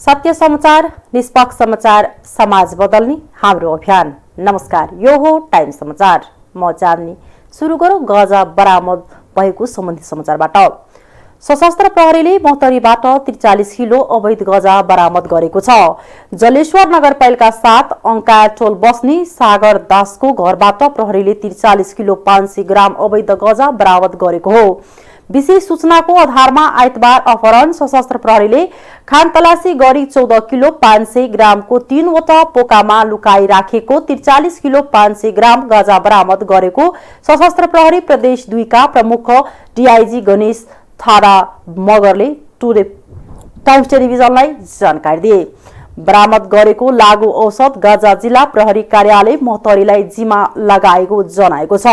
सत्य समाचार, निष्पक्ष समाचार, समाज बदल्ने हाम्रो अभियान। नमस्कार, यो हो टाइम समाचार। म चाँदनी। सुरु गरौँ गाँजा बरामद भएको सम्बन्धी समाचारबाट। सशस्त्र प्रहरीले मोहतरीबाट 43 किलो अवैध गाँजा बरामद गरेको छ। जलेश्वर नगरपालिका 7 अंकार टोल बस्ने सागर दासको घरबाट प्रहरीले 43 किलो 500 ग्राम अवैध गाँजा बरामद गरेको हो। विशेष सूचनाको आधारमा आइतबार अपहरण सशस्त्र प्रहरीले खान तलासी गरी 14 किलो 500 ग्रामको 3वटा पोकामा लुकाई राखेको 43 किलो 500 ग्राम गाँजा बरामद गरेको सशस्त्र प्रहरी प्रदेश 2 का प्रमुख डीआईजी गणेश थारा मगरले टाइम्स टेलिभिजनलाई जानकारी दिए। बरामद गरेको लागू औषध गाँजा जिल्ला प्रहरी कार्यालय मोहतरीलाई जिम्मा लगाएको जनाएको छ।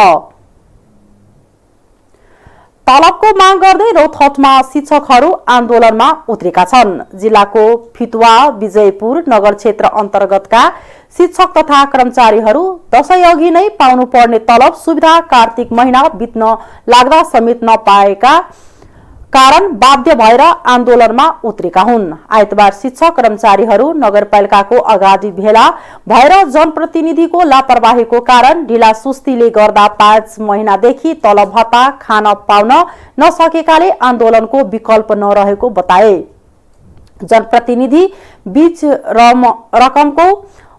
तलबको माग गर्दै रौतहटमा शिक्षकहरू आन्दोलनमा उत्रेका छन्। जिल्लाको फितुवा विजयपुर नगर क्षेत्र अन्तर्गतका शिक्षक तथा कर्मचारीहरू दशैं अघि नै पाउनुपर्ने तलब सुविधा कार्तिक महिना बित्न लाग्दा समेत नपाएका कारण बाध्य भएर आन्दोलनमा उत्रेका हुन्। आइतबार शिक्षक कर्मचारीहरू नगरपालिकाको अगाडि भेला भएर जनप्रतिनिधिको लापरवाहीको कारण ढिला सुस्तीले गर्दा 5 महिनादेखि तलब भत्ता खान पाउन नसकेकाले आन्दोलनको विकल्प नरहेको बताए। जनप्रतिनिधि बीच रकमको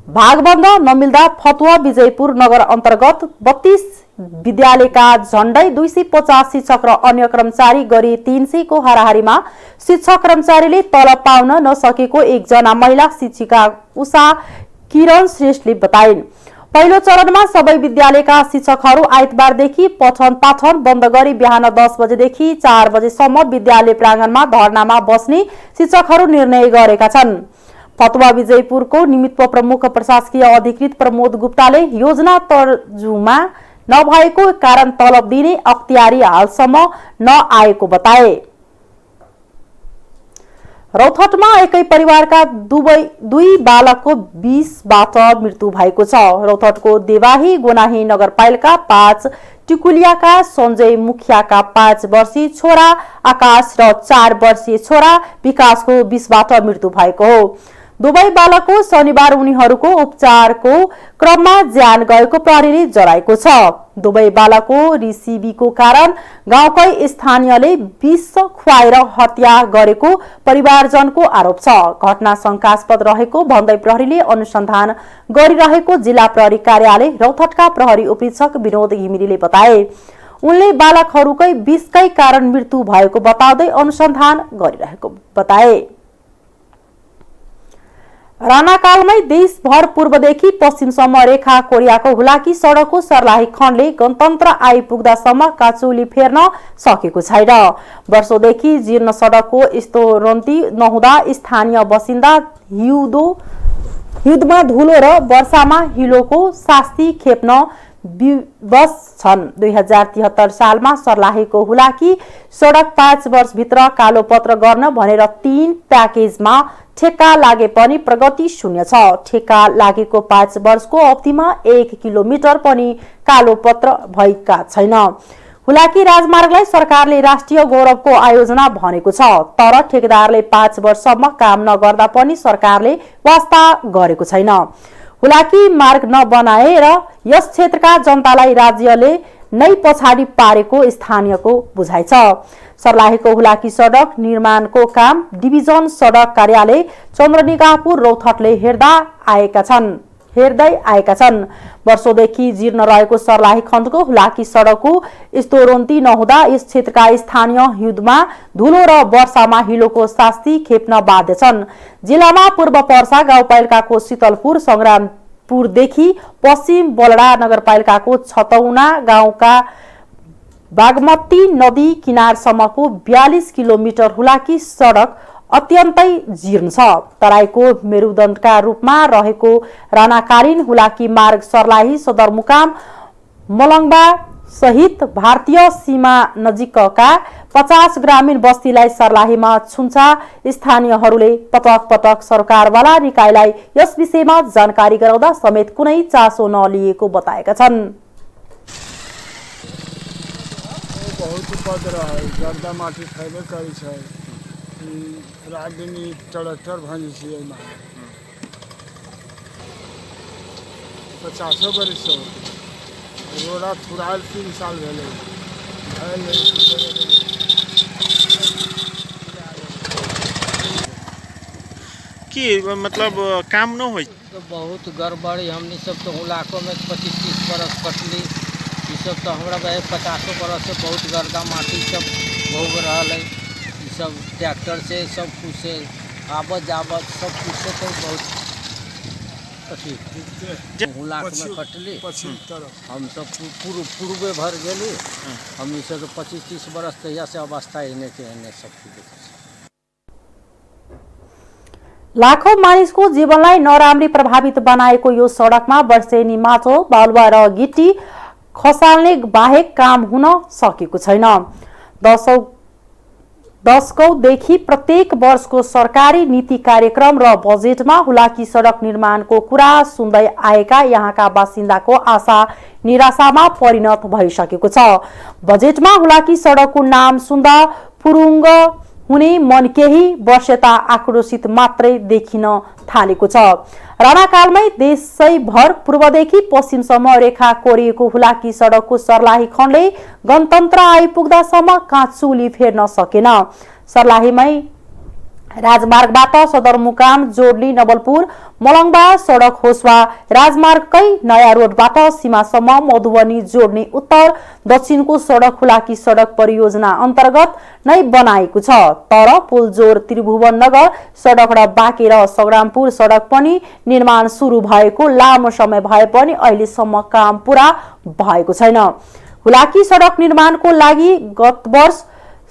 भागबन्द नमिल्दा फतुवा विजयपुर नगर अन्तर्गत 32 विद्यालयका झण्डै 250 शिक्षक र अन्य कर्मचारी गरी 300 को हाराहारीमा शिक्षक कर्मचारीले तलब पाउन नसकेको एकजना महिला शिक्षिका उषा किरण श्रेष्ठले बताइन्। पहिलो चरणमा सबै विद्यालयका शिक्षकहरू आइतबारदेखि पठन पाठन बन्द गरी बिहान 10 बजेदेखि 4 बजेसम्म विद्यालय प्राङ्गणमा धरनामा बस्ने शिक्षकहरू निर्णय गरेका छन्। फतुवा विजयपुरको निमित्त प्रमुख प्रशासकीय अधिकृत प्रमोद गुप्ताले योजना तर्जुमा नभएको कारण तलब दिने अख्तियारी हालसम्म नआएको बताए। रौतहटमा एकै परिवारका दुई बालकको विषबाट मृत्यु भएको छ। रौतहटको देवाही गोनाही नगरपालिका 5 टिकुलियाका सञ्जय मुखियाका 5 वर्षीय छोरा आकाश र 4 वर्षीय छोरा विकासको विषबाट मृत्यु भएको हो। दुवै बालकको शनिबार उनीहरूको उपचारको क्रममा ज्यान गएको प्रहरीले जनाएको छ। दुवै बालकको रिसिबीको कारण गाउँकै स्थानीयले विष खुवाएर हत्या गरेको परिवारजनको आरोप छ। घटना शंकास्पद रहेको भन्दै प्रहरीले अनुसन्धान गरिरहेको जिल्ला प्रहरी कार्यालय रौतहटका प्रहरी उपरीक्षक विनोद घिमिरेले बताए। उनले बालकहरूकै विषकै कारण मृत्यु भएको बताउँदै अनुसन्धान गरिरहेको बताए। राणाकालमै देशभर पूर्वदेखि पश्चिमसम्म रेखा कोरियाको हुलाकी सडकको सर्लाही खण्डले गणतन्त्र आइपुग्दासम्म काचौली फेर्न सकेको छैन। वर्षौंदेखि जीर्ण सडकको यस्तो रन्ती नहुँदा स्थानीय बासिन्दा हिउँदमा धुलो र वर्षामा हिलोको शास्ति खेप्न विवश छन्। 2073 सालमा सर्लाहीको हुलाकी सडक 5 वर्षभित्र कालोपत्र गर्न भनेर 3 प्याकेजमा ठेक्का लागे पनि प्रगति शून्य छ। ठेक्का लागेको 5 वर्षको अवधिमा 1 किलोमिटर पनि कालोपत्र भएका छैन। हुलाकी राजमार्गलाई सरकारले राष्ट्रिय गौरवको आयोजना भनेको छ, तर ठेकेदारले 5 वर्षसम्म काम नगर्दा पनि सरकारले वास्ता गरेको छैन। हुलाकी मार्ग नबनाएर यस क्षेत्रका जनतालाई राज्यले नै पछाडि पारेको स्थानीयको बुझाइ छ। सर्लाहीको हुलाकी सडक निर्माणको काम डिभिजन सडक कार्यालय चन्द्रनिगाहपुर रौतहटले हेर्दै आएका छन्। वर्षौंदेखि जीर्ण रहेको सर्लाही खण्डको हुलाकी सडकको यस्तो रोन्ती नहुँदा यस क्षेत्रका स्थानीय हिउँदमा धुलो र वर्षामा हिलोको शास्ति खेप्न बाध्य छन्। जिल्लामा पूर्व पर्सा गाउँपालिकाको शीतलपुर संग्रामपुरदेखि पश्चिम बलडा नगरपालिकाको छतौना गाउँका बागमती नदी किनारसम्मको 42 किलोमिटर हुलाकी सडक अत्यन्तै जीर्ण छ। तराईको मेरुदण्डका रूपमा रहेको राणाकालीन हुलाकी मार्ग सर्लाही सदरमुकाम मलङ्बा सहित भारतीय सीमा नजिकका 50 ग्रामीण बस्तीलाई सर्लाहीमा छुन्छ। स्थानीयहरूले पटक पटक सरकारवाला निकायलाई यस विषयमा जानकारी गराउँदा समेत कुनै चासो नलिएको बताएका छन्। बहुत उपद्रव है, गर्दा माटी खैबे करी छै। रात दिन ट्रैक्टर भंजी से 50 बरिस हो रोड़ा थुराल 3 साल भेले कि मतलब काम न हो तो बहुत गड़बड़ी हमनी सब तो इलाकों में 25-30 बरस कटली ये सब तो हमारा 50 बरस से बहुत गर्दा माटी सब भोग रहा है सब ट्रैक्टर से सब कुछ से आवत जावत सब कुछ से तो बहुत इलाक में कटली हम सब पूर्वे भर गए हमनी सब तो 25-30 बरस तहिया से अवस्था इन्हें के इन्हें सब कुछ लाखौं मानिसको जीवनलाई नराम्ररी प्रभावित बनाएको यो सडकमा वर्षेनी माटो बालुवा र गिटी खसाल्ने बाहेक काम हुन सकेको छैन। दशकौंदेखि प्रत्येक वर्षको सरकारी नीति कार्यक्रम र बजेटमा हुलाकी सडक निर्माणको कुरा सुन्दै आएका यहाँका बासिन्दाको आशा निराशामा परिणत भइसकेको छ। बजेटमा हुलाकी सडकको नाम सुन्दा फुरुङ्ग हुने मन केही वर्षता आक्रोशित मात्रै देखिन थालेको छ। राणाकालमै देशैभर पूर्वदेखि पश्चिमसम्म रेखा कोरिएको हुलाकी सडकको सर्लाही खण्डले गणतन्त्र आइपुग्दासम्म काँचुली फेर्न सकेन। सर्लाहीमै राजमार्गबाट सदरमुकाम जोडली नवलपुर मलङ्बा सडक होस् वा राजमार्गकै नयाँ रोडबाट सीमासम्म मधुबनी जोड्ने उत्तर दक्षिणको सडक हुलाकी सडक परियोजना अन्तर्गत नै बनाएको छ। तर पुलजोर त्रिभुवन नगर सडक र बाँके र सग्रामपुर सडक पनि निर्माण सुरु भएको लामो समय भए पनि अहिलेसम्म काम पूरा भएको छैन। हुलाकी सडक निर्माणको लागि गत वर्ष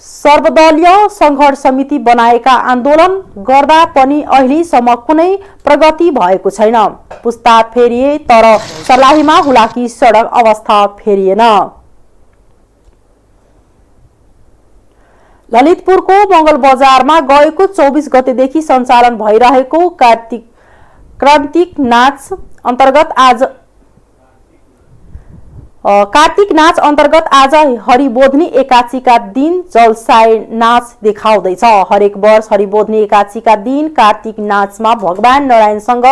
सर्वदलीय संघर्ष समिति बनाएका आन्दोलन गर्दा पनि अहिलेसम्म कुनै प्रगति भएको छैन। पुस्ताद फेरिए तर सर्लाहीमा हुलाकी सडक अवस्था फेरिएन। ललितपुरको मंगल बजारमा गएको 24 गतेदेखि सञ्चालन भइरहेको कार्तिक नाच अन्तर्गत आज हरिबोधनी एकादशीका दिन जलसाय नाच देखाउँदैछ। हरेक वर्ष हरिबोधनी एकादशीका दिन कार्तिक नाचमा भगवान नारायणसँग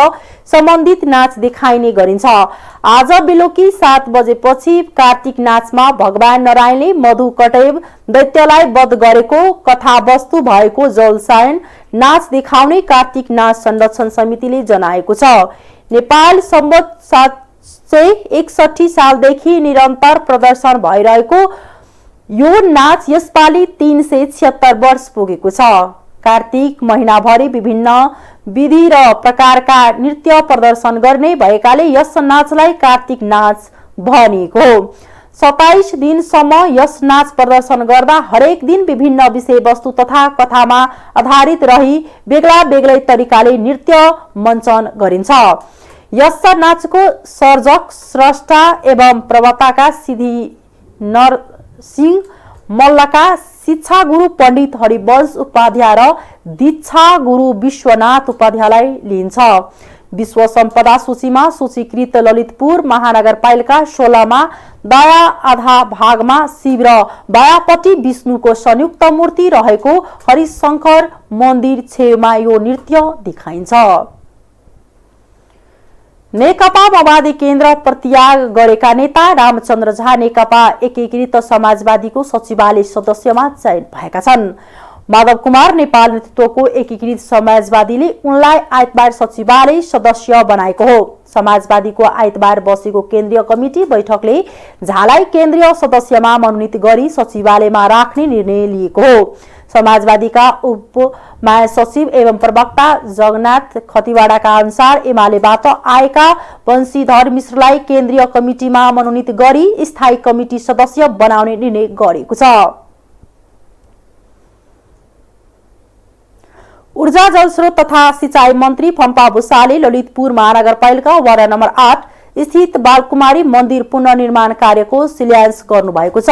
सम्बन्धित नाच देखाइने गरिन्छ। आज बेलुकी 7 बजेपछि कार्तिक नाचमा भगवान नारायणले मधु कटेब दैत्यलाई वध गरेको कथावस्तु भएको जलसायन नाच देखाउने कार्तिक नाच संरक्षण समितिले जनाएको छ। नेपाल सम्बत 761 सालदेखि निरन्तर प्रदर्शन भइरहेको यो नाच यसपालि 376 वर्ष पुगेको छ। कार्तिक महिनाभरि विभिन्न विधि र प्रकारका नृत्य प्रदर्शन गर्ने भएकाले यस नाचलाई कार्तिक नाच भनिएको हो। 27 दिनसम्म यस नाच प्रदर्शन गर्दा हरेक दिन विभिन्न विषयवस्तु तथा कथामा आधारित रही बेग्ला बेग्लै तरिकाले नृत्य मञ्चन गरिन्छ। यस नाचको सर्जक स्रष्टा एवं प्रवक्ताका सिद्धि नरसिंह मल्लका शिक्षा गुरु पण्डित हरिवंश उपाध्याय र दीक्षा गुरु विश्वनाथ उपाध्यायलाई लिइन्छ। विश्व सम्पदा सूचीमा सूचीकृत ललितपुर महानगरपालिका 16 मा दायाँ आधा भागमा शिव र बायाँपट्टि विष्णुको संयुक्त मूर्ति रहेको हरिशंकर मन्दिर छेउमा यो नृत्य देखाइन्छ। नेकपा माओवादी केन्द्र प्रत्याग गरेका नेता रामचन्द्र झा नेकपा एकीकृत समाजवादीको सचिवालय सदस्यमा चयन भएका छन्। माधव कुमार नेपाल नेतृत्वको एकीकृत समाजवादीले उनलाई आइतबार सचिवालय सदस्य बनाएको हो। समाजवादीको आइतबार बसेको केन्द्रीय कमिटी बैठकले झालाई केन्द्रीय सदस्यमा मनोनित गरी सचिवालयमा राख्ने निर्णय लिएको हो। समाजवादीका उप महासचिव एवं प्रवक्ता जगन्नाथ खतिवाडाका अनुसार एमालेबाट आएका वंशीधर मिश्रलाई केन्द्रीय कमिटीमा मनोनित गरी स्थायी कमिटी सदस्य बनाउने निर्णय गरेको छ। ऊर्जा जलस्रोत तथा सिंचाई मन्त्री फम्पा भूषालले ललितपुर महानगरपालिका वडा नम्बर 8 स्थित बालकुमारी मन्दिर पुनर्निर्माण कार्यको शिलान्यास गर्नुभएको छ।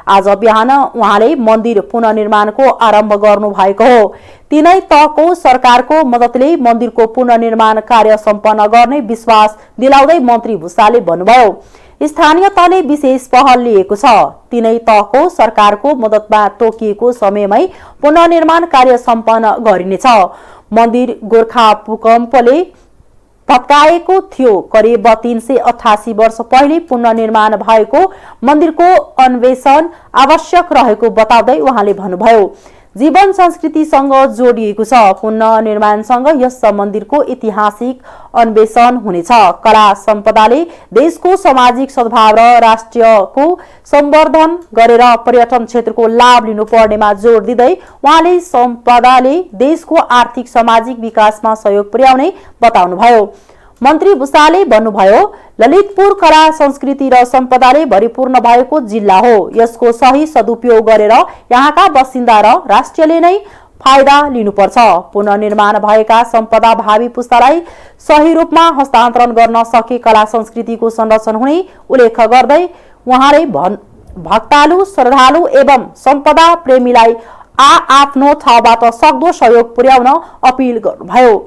आज बिहान उहाँले मन्दिर पुनर्निर्माणको आरम्भ गर्नु भएको हो। तीनै तहको सरकारको मद्दतले मन्दिरको पुनर्निर्माण कार्य सम्पन्न गर्ने विश्वास दिलाउँदै मन्त्री भूषालले भन्नुभयो। स्थानीय तहले विशेष पहल लिएको छ। तीनै तहको सरकारको मद्दतमा तोकिएको समयमै पुनर्निर्माण कार्य सम्पन्न गरिनेछ। मन्दिर गोर्खा भूकम्पले भत्काएको थियो। करिब 388 वर्ष पहिले पुनर्निर्माण भएको मन्दिरको अन्वेषण आवश्यक रहेको बताउँदै उहाँले भन्नुभयो, जीवन संस्कृतिसँग जोडिएको छ। पुनर्निर्माणसँग यस मन्दिरको ऐतिहासिक अन्वेषण हुनेछ। कला सम्पदाले देशको सामाजिक सद्भाव र राष्ट्रियको सम्वर्धन गरेर पर्यटन क्षेत्रको लाभ लिनुपर्नेमा जोड दिँदै उहाँले सम्पदाले देशको आर्थिक सामाजिक विकासमा सहयोग पुर्याउने बताउनुभयो। मन्त्री भुसालले भन्नुभयो, ललितपुर कला संस्कृति र सम्पदाले भरिपूर्ण भएको जिल्ला हो। यसको सही सदुपयोग गरेर यहाँका बासिन्दा र राष्ट्रले नै फाइदा लिनुपर्छ। पुनर्निर्माण भएका सम्पदा भावी पुस्तालाई सही रूपमा हस्तान्तरण गर्न सके कला संस्कृतिको संरक्षण हुने उल्लेख गर्दै उहाँले भक्तालु, श्रद्धालु एवं सम्पदा प्रेमीलाई आफ्नो ठाउँबाट सक्दो सहयोग पुर्याउन अपील गर्नुभयो।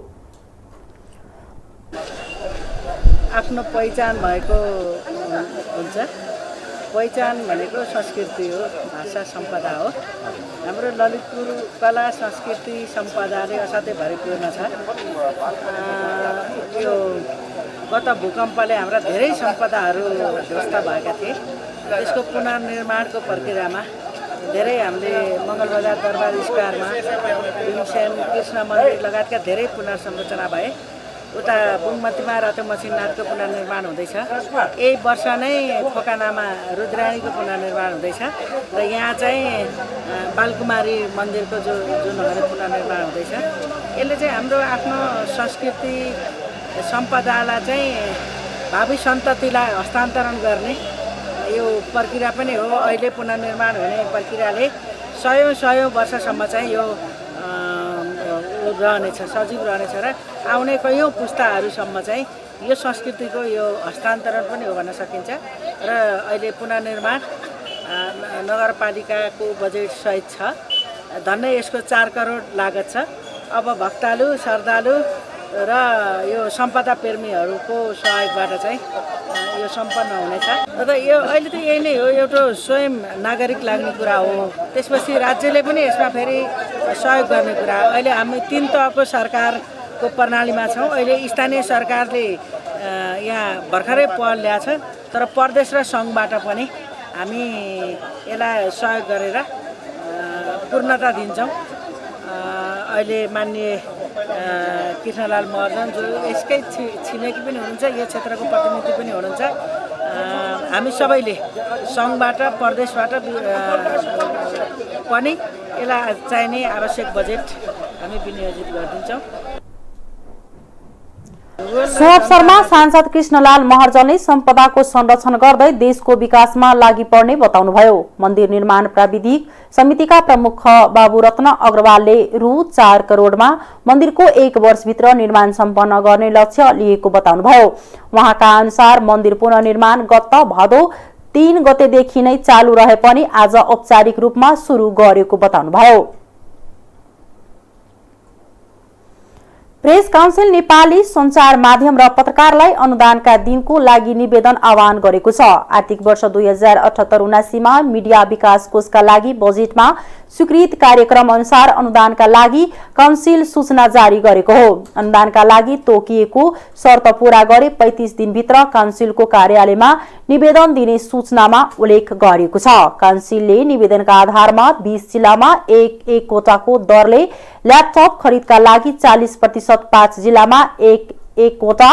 आफ्नो पहिचान भएको हुन्छ। पहिचान भनेको संस्कृति हो, भाषा सम्पदा हो। हाम्रो ललितपुर कला संस्कृति सम्पदाले असाध्यै भरिपूर्ण छ। यो गत भूकम्पले हाम्रा धेरै सम्पदाहरू ध्वस्त भएका थिए। त्यसको पुनर्निर्माणको प्रक्रियामा धेरै हामीले मङ्गलबजार दरबार स्क्वायरमा भीमसेन कृष्ण मन्दिर लगायतका धेरै पुनर्संरचना भए। उता बुङमतीमा रातो मसिनाथको पुनर्निर्माण हुँदैछ। यही वर्ष नै फोकानामा रुद्राणीको पुनर्निर्माण हुँदैछ र यहाँ चाहिँ बालकुमारी मन्दिरको जुन पुनर्निर्माण हुँदैछ। यसले चाहिँ हाम्रो आफ्नो संस्कृति सम्पदालाई चाहिँ भावी सन्ततिलाई हस्तान्तरण गर्ने यो प्रक्रिया पनि हो। अहिले पुनर्निर्माण हुने प्रक्रियाले सयौँ वर्षसम्म चाहिँ यो रहनेछ, सजीव रहनेछ र आउने कैयौँ पुस्ताहरूसम्म चाहिँ यो संस्कृतिको यो हस्तान्तरण पनि हो भन्न सकिन्छ। र अहिले पुनर्निर्माण नगरपालिकाको बजेट सहित छ। धन्य यसको 4 करोड लागत छ। अब भक्तालु, श्रद्धालु र यो सम्पदा प्रेमीहरूको सहयोगबाट चाहिँ यो सम्पन्न हुनेछ। र यो अहिले त यही नै हो, एउटा स्वयं नागरिक लाग्ने कुरा हो। त्यसपछि राज्यले पनि यसमा फेरि सहयोग गर्ने कुरा। अहिले हामी 3 तहको सरकारको प्रणालीमा छौँ। अहिले स्थानीय सरकारले यहाँ भर्खरै पहल ल्याएको छ, तर प्रदेश र सङ्घबाट पनि हामी यसलाई सहयोग गरेर पूर्णता दिन्छौँ। अहिले माननीय कृष्णलाल महर्जन जो यसकै छिमेकी पनि हुनुहुन्छ, यो क्षेत्रको प्रतिनिधि पनि हुनुहुन्छ। हामी सबैले सङ्घबाट प्रदेशबाट पनि यसलाई चाहिने आवश्यक बजेट हामी विनियोजित गरिदिन्छौँ। सो अवसरमा सांसद कृष्णलाल महर्जनले सम्पदाको संरक्षण गर्दै देशको विकासमा लागि पर्ने बताउनुभयो। मन्दिर निर्माण प्राविधिक समितिका प्रमुख बाबुरत्न अग्रवालले रु 4 करोडमा मन्दिरको 1 वर्षभित्र निर्माण सम्पन्न गर्ने लक्ष्य लिएको बताउनुभयो। उहाँका अनुसार मन्दिर पुनर्निर्माण गत भदौ 3 गतेदेखि नै चालू रहे पनि आज औपचारिक रूपमा सुरु गरेको बताउनुभयो। प्रेस काउन्सिल नेपाली सञ्चार माध्यम र पत्रकारलाई अनुदानका दिनको लागि निवेदन आह्वान गरेको छ। आर्थिक वर्ष 2078-79 मा मिडिया विकास कोषका लागि बजेटमा स्वीकृत कार्यक्रम अनुसार अनुदानका लागि काउन्सिल सूचना जारी गरेको हो। अनुदानका लागि तोकिएको शर्त पूरा गरे 35 दिनभित्र काउन्सिलको कार्यालयमा निवेदन दिने सूचनामा उल्लेख गरिएको छ। काउन्सिलले निवेदनका आधारमा 20 जिल्लामा एक वटाको दरले ल्यापटप खरिदका लागि 40%, 5 जिल्लामा एक वटा,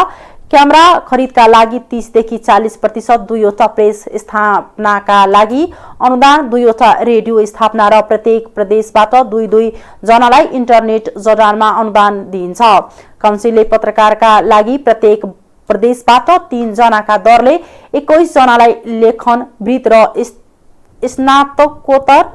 क्यामेरा खरिदका लागि 30 देखि 40%, 2 वटा प्रेस स्थापनाका लागि अनुदान, 2 वटा रेडियो स्थापना र प्रत्येक प्रदेशबाट 2 जनालाई इन्टरनेट जडानमा अनुदान दिइन्छ। काउन्सिलले पत्रकारका लागि प्रत्येक प्रदेशबाट 3 जनाका दरले 21 जनालाई लेखन, वृत्त र स्नातकोत्तर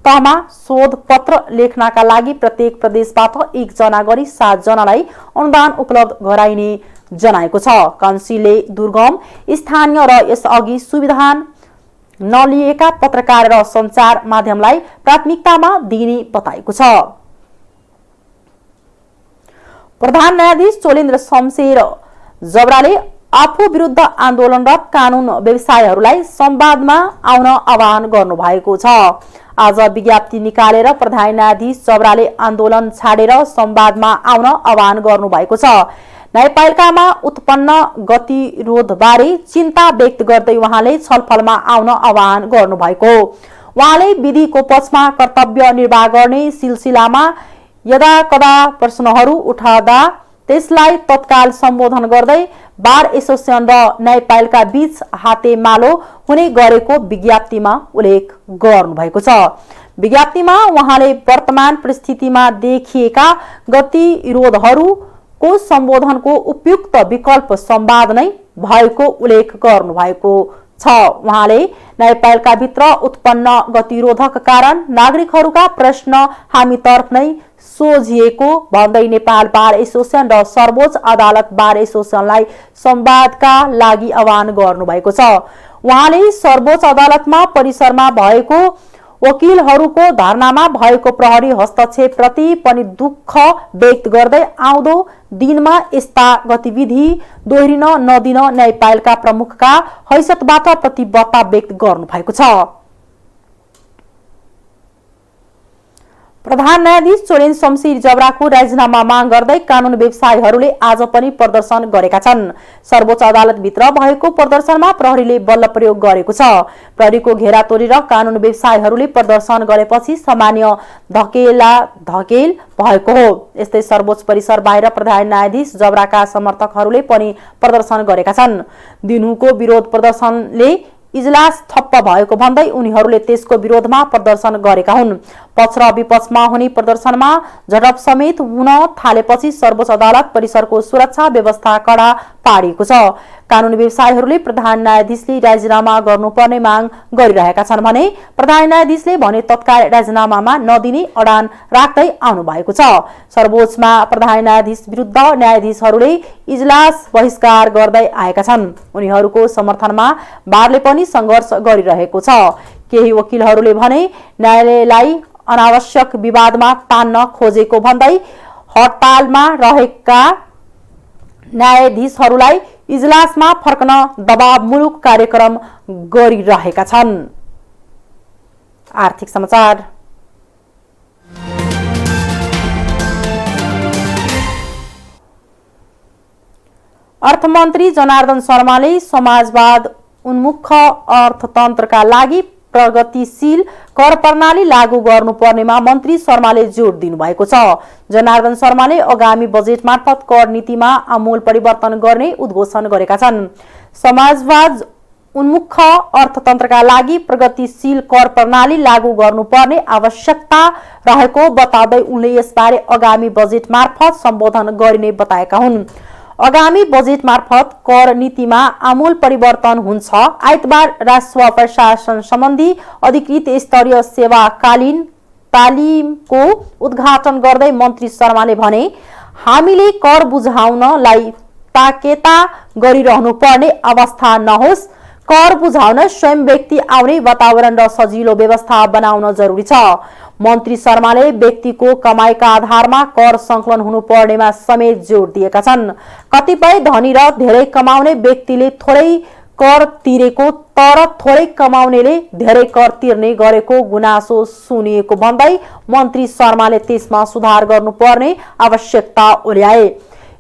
तहमा शोध पत्र लेख्नका लागि प्रत्येक प्रदेशबाट 1 जना गरी 7 जनालाई अनुदान उपलब्ध गराइने जनाएको छ। काउन्सिलले दुर्गम स्थानीय र यसअघि सुविधा नलिएका पत्रकार र सञ्चार माध्यमलाई प्राथमिकतामा दिने बताएको छ। प्रधान न्यायाधीश चोलेन्द्र शमशेर जबराले आफू विरुद्ध आन्दोलनरत कानून व्यवसायीहरूलाई संवादमा आउन आह्वान गर्नुभएको छ। आज विज्ञप्ति निकालेर प्रधान न्यायाधीश जबराले आन्दोलन छाडेर संवादमा आउन आह्वान गर्नुभएको छ। न्यायपालिकामा उत्पन्न गतिरोधबारे चिन्ता व्यक्त गर्दै उहाँले छलफलमा आउन आह्वान गर्नुभएको। उहाँले विधिको पक्षमा कर्तव्य निर्वाह गर्ने सिलसिलामा यदाकदा प्रश्नहरू उठाउँदा त्यसलाई तत्काल सम्बोधन गर्दै बार एसोसिएसन र न्यायपालिका बीच हातेमालो हुने गरेको विज्ञप्तिमा उल्लेख गर्नुभएको छ। विज्ञप्तिमा उहाँले वर्तमान परिस्थितिमा देखिएका गतिरोधहरूको सम्बोधनको उपयुक्त विकल्प संवाद नै भएको उल्लेख गर्नुभएको छ। उहाँले न्यायपालिकाभित्र उत्पन्न गतिरोधका कारण नागरिकहरूका प्रश्न हामीतर्फ नै सोझिएको भन्दै नेपाल बार एसोसिएसन र सर्वोच्च अदालत बार एसोसिएसनलाई संवादका लागि आह्वान गर्नुभएको छ। उहाँले सर्वोच्च अदालतमा परिसरमा भएको वकिलहरूको धरनामा भएको प्रहरी हस्तक्षेपप्रति पनि दुःख व्यक्त गर्दै आउँदो दिनमा यस्ता गतिविधि दोहोरिन नदिन न्यायपालिका प्रमुखका हैसियतबाट प्रतिबद्धता व्यक्त गर्नुभएको छ। प्रधान न्यायाधीश चोरेन शमशेर जबराको राजीनामा माग गर्दै कानून व्यवसायीहरूले आज पनि प्रदर्शन गरेका छन्। सर्वोच्च अदालतभित्र भएको प्रदर्शनमा प्रहरीले बल प्रयोग गरेको छ। प्रहरीको घेरा तोडेर कानून व्यवसायीहरूले प्रदर्शन गरेपछि सामान्य धकेल भएको हो। यस्तै सर्वोच्च परिसर बाहिर प्रधान न्यायाधीश जबराका समर्थकहरूले पनि प्रदर्शन गरेका छन्। दिनहुको विरोध प्रदर्शनले इजलास ठप्प भएको भन्दै उनीहरूले त्यसको विरोधमा प्रदर्शन गरेका हुन्। पक्ष र विपक्षमा हुने प्रदर्शनमा झडप समेत हुन थालेपछि सर्वोच्च अदालत परिसरको सुरक्षा व्यवस्था कडा पारिएको छ। कानून व्यवसायीहरूले प्रधान न्यायाधीशले राजीनामा गर्नुपर्ने माग गरिरहेका छन् भने प्रधान न्यायाधीशले भने तत्काल राजीनामामा नदिने अडान राख्दै आउनु भएको छ। सर्वोच्चमा प्रधान न्यायाधीश विरुद्ध न्यायाधीशहरूले इजलास बहिष्कार गर्दै आएका छन्। उनीहरूको समर्थनमा बारले पनि संघर्ष गरिरहेको छ। केही वकिलहरूले भने न्यायालयलाई अनावश्यक विवादमा तान्न खोजेको भन्दै हडतालमा रहेका न्यायाधीशहरूलाई इजलासमा फर्कन दबावमूलक कार्यक्रम गरिरहेका छन्। आर्थिक समाचार। अर्थमन्त्री जनार्दन शर्माले समाजवाद उन्मुख अर्थतन्त्रका लागि प्रगतिशील कर प्रणाली लागू गर्नुपर्नेमा मन्त्री शर्माले जोड दिनुभएको छ। जनार्दन शर्माले आगामी बजेट मार्फत कर नीतिमा आमूल परिवर्तन गर्ने उद्घोषण गरेका छन्। समाजवाद उन्मुख अर्थतन्त्रका लागि प्रगतिशील कर प्रणाली लागू गर्नुपर्ने आवश्यकता रहेको बताउँदै उनले यसबारे आगामी बजेट मार्फत सम्बोधन गरिने बताएका हुन्। आगामी बजेट मार्फत कर नीतिमा आमूल परिवर्तन हुन्छ। आइतबार राजस्व प्रशासन सम्बन्धी अधिकृत स्तरीय सेवाकालीन तालिमको उद्घाटन गर्दै मन्त्री शर्माले भने हामीले कर बुझाउनलाई ताकेता गरिरहनु पर्ने अवस्था नहोस्। कर बुझाउन स्वयं व्यक्ति आउने वातावरण र सजिलो व्यवस्था बनाउन जरुरी छ। मन्त्री शर्माले व्यक्तिको कमाइका आधारमा कर संकलन हुनुपर्नेमा समेत जोड दिएका छन्। कतिपय धनी र धेरै कमाउने व्यक्तिले थोरै कर तिरेको तर थोरै कमाउनेले धेरै कर तिर्ने गरेको गुनासो सुनिएको भन्दै मन्त्री शर्माले त्यसमा सुधार गर्नुपर्ने आवश्यकता ओर्याए।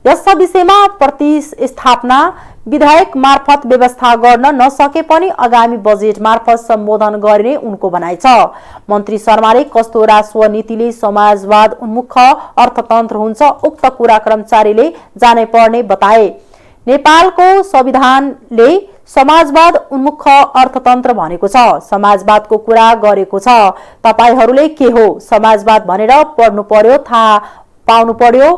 यस विषयमा प्रतिस्थापना विधायक मार्फत व्यवस्था गर्न नसके पनि आगामी बजेट मार्फत सम्बोधन गरिने उनको भनाइ छ। मन्त्री शर्माले कस्तो राजस्व नीतिले समाजवाद उन्मुख अर्थतन्त्र हुन्छ उक्त कुरा कर्मचारीले जानै पर्ने बताए। नेपालको संविधानले समाजवाद उन्मुख अर्थतन्त्र भनेको छ। समाजवादको कुरा गरेको छ। तपाईहरूले के हो समाजवाद भनेर पढ्नु पर्यो, थाहा पाउनु पर्यो।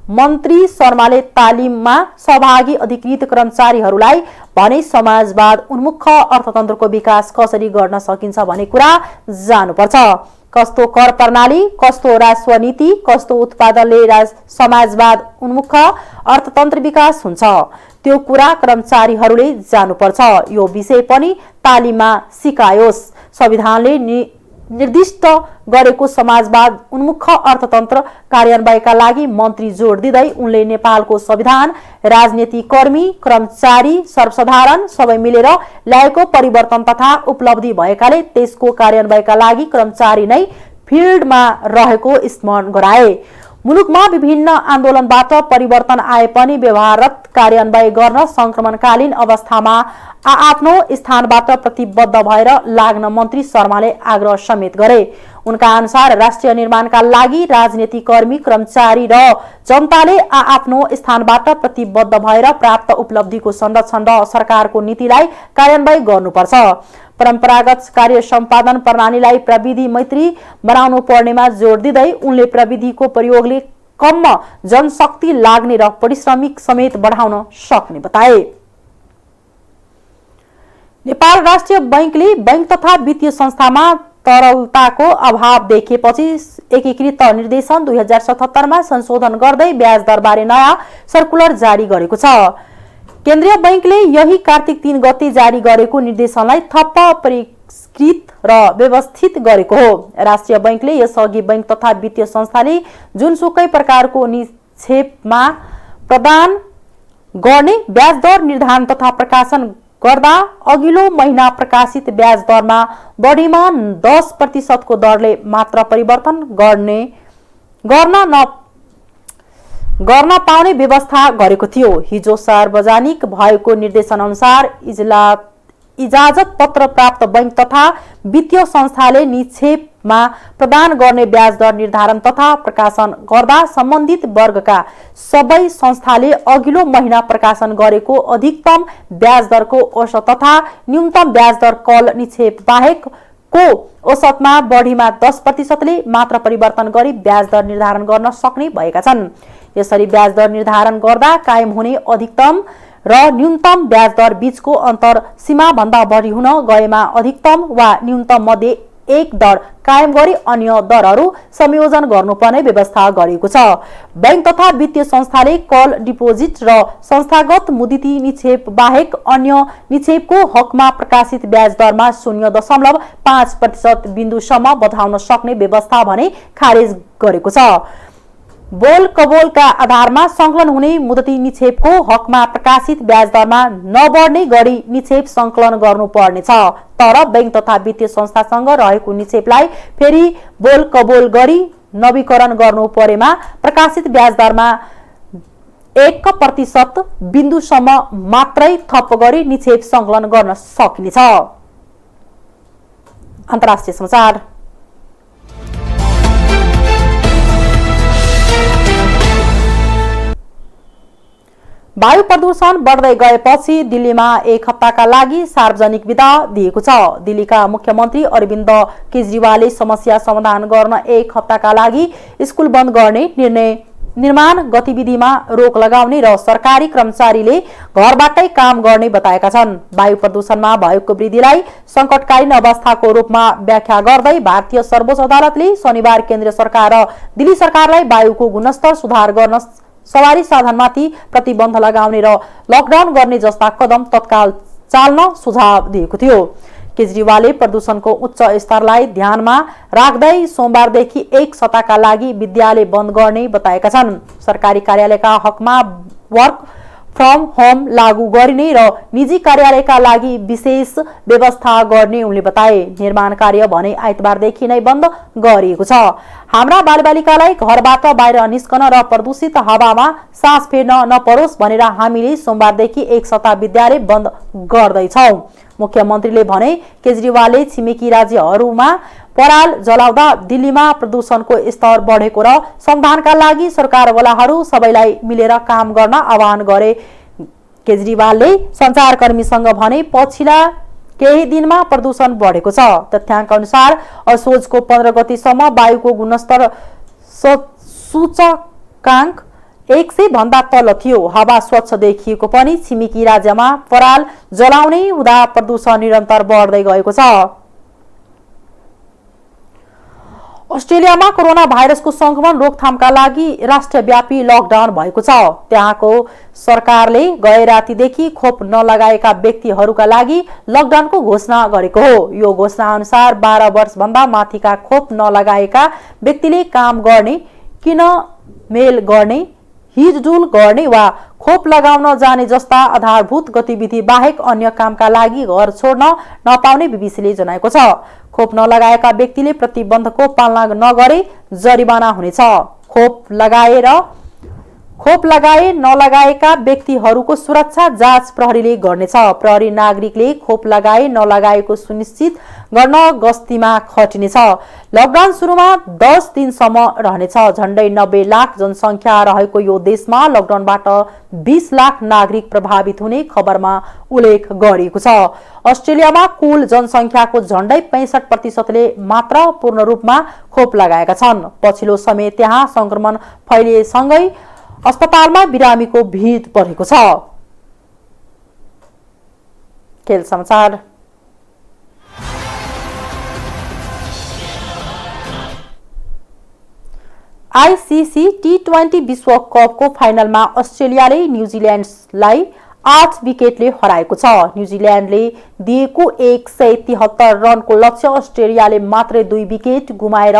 मन्त्री शर्माले तालिममा सहभागी अधिकृत कर्मचारीहरूलाई भने समाजवाद उन्मुख अर्थतन्त्रको विकास कसरी गर्न सकिन्छ भन्ने कुरा जानुपर्छ। कस्तो कर प्रणाली, कस्तो राजस्व नीति, कस्तो उत्पादनले समाजवाद उन्मुख अर्थतन्त्र विकास हुन्छ त्यो कुरा कर्मचारीहरूले जानुपर्छ। यो विषय पनि तालिममा सिकायोस्। संविधानले निर्दिष्ट गरेको समाजवाद उन्मुख अर्थतन्त्र कार्यान्वयनका लागि मन्त्री जोड दिँदै उनले नेपालको संविधान राजनीतिकर्मी कर्मचारी सर्वसाधारण सबै मिलेर ल्याएको परिवर्तन तथा उपलब्धि भएकाले त्यसको कार्यान्वयनका लागि कर्मचारी नै फिल्डमा रहेको स्मरण गराए। मुलुकमा विभिन्न आन्दोलनबाट परिवर्तन आए पनि व्यवहारत कार्यान्वयन गर्न संक्रमणकालीन अवस्थामा आफ्नो स्थानबाट प्रतिबद्ध भएर लाग्न मन्त्री शर्माले आग्रह समेत गरे। उनका अनुसार राष्ट्रिय निर्माणका लागि राजनीतिकर्मी कर्मचारी र जनताले आफ्नो स्थानबाट प्रतिबद्ध भएर प्राप्त उपलब्धिको संरक्षण र सरकारको नीतिलाई कार्यान्वयन गर्नुपर्छ। परम्परागत कार्य सम्पादन प्रणालीलाई प्रविधि मैत्री बनाउनु पर्नेमा जोड दिँदै उनले प्रविधिको प्रयोगले कम जनशक्ति लाग्ने र परिश्रमिक समेत बढ़ाउन सक्ने बताए। नेपाल राष्ट्रिय बैंकले बैंक तथा वित्तीय संस्थामा तरलताको अभाव देखेपछि एकीकृत निर्देशन 2077 मा संशोधन गर्दै ब्याज दरबारे नयाँ सर्कुलर जारी गरेको छ। केन्द्रीय बैंकले यही कार्तिक 3 गते जारी गरेको निर्देशनलाई थप परिष्कृत र व्यवस्थित गरेको हो। राष्ट्रिय बैंकले यसअघि बैंक तथा वित्तीय संस्थाले जुनसुकै प्रकारको निक्षेपमा प्रदान गर्ने ब्याज दर निर्धारण तथा प्रकाशन गर्दा अघिल्लो महिना प्रकाशित ब्याज दरमा बढीमा 10% को दरले मात्र परिवर्तन गर्न पाउने व्यवस्था गरेको थियो। हिजो सार्वजनिक भएको निर्देशन अनुसार इजाजत पत्र प्राप्त बैंक तथा वित्तीय संस्थाले निक्षेपमा प्रदान गर्ने ब्याज दर निर्धारण तथा प्रकाशन गर्दा सम्बन्धित वर्गका सबै संस्थाले अघिल्लो महिना प्रकाशन गरेको अधिकतम ब्याज दरको औसत तथा न्यूनतम ब्याज दर कल निक्षेप बाहेक को औसतमा बढीमा 10% ले मात्र परिवर्तन गरी ब्याज दर निर्धारण गर्न सक्ने भएका छन्। यसरी ब्याज दर निर्धारण गर्दा कायम हुने अधिकतम र न्यूनतम ब्याज दर बीचको अन्तर सीमा भन्दा बढी हुन गएमा अधिकतम वा न्यूनतम मध्ये एक दर कायम गरी अन्य दरहरू संयोजन गर्नुपर्ने व्यवस्था गरिएको छ। बैंक तथा वित्तीय संस्थाले कल डिपोजिट र संस्थागत मुद्दती निक्षेप बाहेक अन्य निक्षेपको हकमा प्रकाशित ब्याज दरमा 0.5% बिन्दुसम्म बढाउन सक्ने व्यवस्था भने खारेज गरेको छ। बोल कबोलका आधारमा संकलन हुने मुद्दती निक्षेपको हकमा प्रकाशित ब्याज दरमा नबढ्ने गरी निक्षेप संकलन गर्नुपर्नेछ। तर बैंक तथा वित्तीय संस्थासँग रहेको निक्षेपलाई फेरि बोल कबोल गरी नवीकरण गर्नु परेमा प्रकाशित ब्याज दरमा 1% बिन्दुसम्म मात्रै थप गरी निक्षेप संकलन गर्न सकिनेछ। अन्तर्राष्ट्रिय समाचार। वायु प्रदूषण बढ्दै गएपछि दिल्लीमा एक हप्ताका लागि सार्वजनिक बिदा दिएको छ। दिल्लीका मुख्यमन्त्री अरविन्द केजरीवालले समस्या समाधान गर्न एक हप्ताका लागि स्कुल बन्द गर्ने निर्णय, निर्माण गतिविधिमा रोक लगाउने र सरकारी कर्मचारीले घरबाटै काम गर्ने बताएका छन्। वायु प्रदूषणमा भएको वृद्धिलाई संकटकालीन अवस्थाको रूपमा व्याख्या गर्दै भारतीय सर्वोच्च अदालतले शनिबार केन्द्र सरकार र दिल्ली सरकारलाई वायुको गुणस्तर सुधार गर्न सवारी साधनमाथि प्रतिबन्ध लगाउने र लकडाउन गर्ने जस्ता कदम तत्काल चाल्न सुझाव दिएको थियो। केजरीवालले प्रदूषणको उच्च स्तरलाई ध्यानमा राख्दै सोमबारदेखि एक सप्ताहका लागि विद्यालय बन्द गर्ने बताएका छन्। सरकारी कार्यालयका हकमा वर्क फ्रम होम लागू गरिने र निजी कार्यालयका लागि विशेष व्यवस्था गर्ने उनले बताए। निर्माण कार्य भने आइतबारदेखि नै बन्द गरिएको छ। हाम्रा बालबालिकालाई घरबाट बाहिर निस्कन र प्रदूषित हावामा सास फेर्न नपरोस् भनेर हामीले सोमबारदेखि एक सप्ताह विद्यालय बन्द गर्दैछौं। मुख्यमन्त्रीले भने केजरीवालले छिमेकी राज्यहरूमा पराल जलाउँदा दिल्लीमा प्रदूषणको स्तर बढेको र समाधानका लागि सरकारवालाहरू सबैलाई मिलेर काम गर्न आह्वान गरे। केजरीवालले सञ्चारकर्मीसँग भने पछिल्ला केही दिनमा प्रदूषण बढेको छ। तथ्याङ्क अनुसार असोजको 15 गतेसम्म वायुको गुणस्तर सूचकाङ्क 100 भन्दा तल थियो। हावा स्वच्छ देखिएको पनि छिमेकी राज्यमा पराल जलाउने हुँदा प्रदूषण निरन्तर बढ्दै गएको छ। अस्ट्रेलियामा कोरोना भाइरसको संक्रमण रोकथामका लागि राष्ट्रव्यापी लकडाउन भएको छ। त्यहाँको सरकारले गए रातिदेखि खोप नलगाएका व्यक्तिहरूका लागि लकडाउनको घोषणा गरेको हो। यो घोषणा अनुसार 12 वर्षभन्दा माथिका खोप नलगाएका व्यक्तिले काम गर्ने, किनमेल गर्ने, हिँडडुल गर्ने वा खोप लगाउन जाने जस्ता आधारभूत गतिविधि बाहेक अन्य कामका लागि घर छोड्न नपाउने बीबीसीले जनाएको छ। खोप नलगाएका व्यक्तिले प्रतिबन्धको पालना नगरे जरिवाना हुनेछ। खोप लगाए नलगाएका व्यक्तिहरूको सुरक्षा जाँच प्रहरीले गर्नेछ। प्रहरी नागरिकले खोप लगाए नलगाएको सुनिश्चित गर्न गस्तीमा खटिनेछ। लकडाउन सुरुमा 10 दिनसम्म रहनेछ। झण्डै 90 लाख जनसङ्ख्या रहेको यो देशमा लकडाउनबाट 20 लाख नागरिक प्रभावित हुने खबरमा उल्लेख गरिएको छ। अस्ट्रेलियामा कुल जनसङ्ख्याको झण्डै 65% मात्र पूर्ण रूपमा खोप लगाएका छन्। पछिल्लो समय त्यहाँ संक्रमण फैलिएसँगै अस्पतालमा बिरामीको भिड बढेको छ। खेल समाचार। आईसीसी टी20 विश्वकपको फाइनलमा अस्ट्रेलियाले न्युजिल्यान्डलाई 8 विकेटले हराएको छ। न्युजिल्यान्डले दिएको 173 रनको लक्ष्य अस्ट्रेलियाले मात्रै 2 विकेट गुमाएर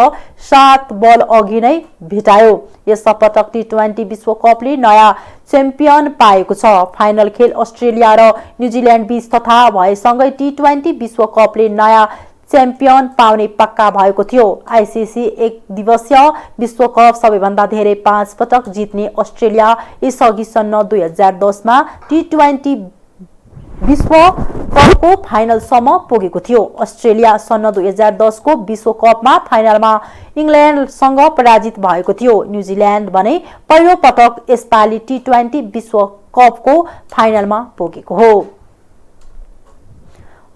7 बल अघि नै भेटायो। यस पटक टी20 विश्वकपले नयाँ च्याम्पियन पाएको छ। फाइनल खेल अस्ट्रेलिया र न्युजिल्यान्ड बीच तथा भएसँगै टी20 विश्वकपले नयाँ च्याम्पियन पाउने पक्का भएको थियो। आईसीसी एक दिवसीय विश्वकप सबैभन्दा धेरै 5 पटक जित्ने अस्ट्रेलिया यसअघि सन् 2010 मा टी20 विश्वकपको फाइनलसम्म पुगेको थियो। अस्ट्रेलिया सन् 2010 को विश्वकपमा फाइनलमा इङ्ल्यान्डसँग पराजित भएको थियो। न्युजिल्यान्ड भने पहिलो पटक यसपालि टी20 विश्वकपको फाइनलमा पुगेको हो।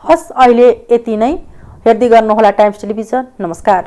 हस्, अहिले यति नै। हेर्दै गर्नुहोला टाइम्स टेलिभिजन। नमस्कार।